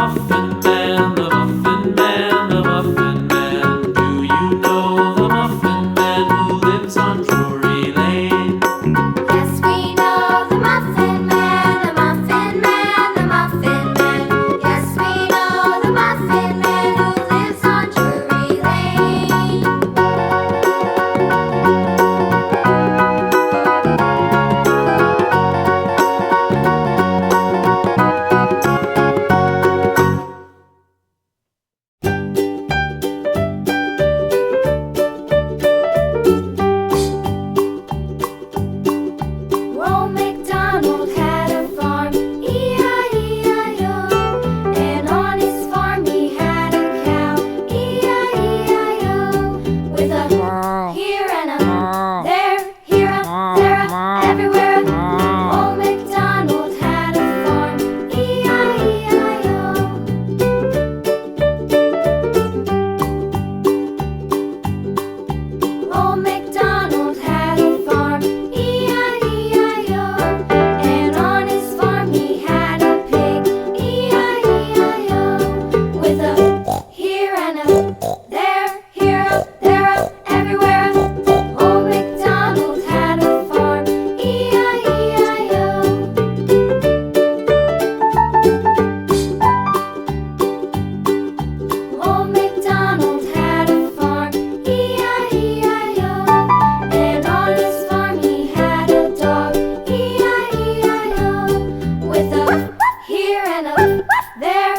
Muffin Man, the Muffin Man, the Muffin Man. Do you know the Muffin Man who lives on Drury Lane? Yes, we know the Muffin Man, the Muffin Man, the Muffin Man. Yes, we know the Muffin Man who lives on Drury Lane. Old MacDonald had a farm, E-I-E-I-O. And on his farm he had a cow, E-I-E-I-O. With a here and a there, here a, there a, everywhere a. Old MacDonald had a farm, E-I-E-I-O. Old MacDonald had a farm, E-I-E-I-O. And on his farm he had a pig, E-I-E-I-O. With a here and a there, here a, there a, everywhere a. Old MacDonald had a farm, E-I-E-I-O. Old MacDonald had a farm, E-I-E-I-O. And on his farm he had a dog, E-I-E-I-O. With a here and a there,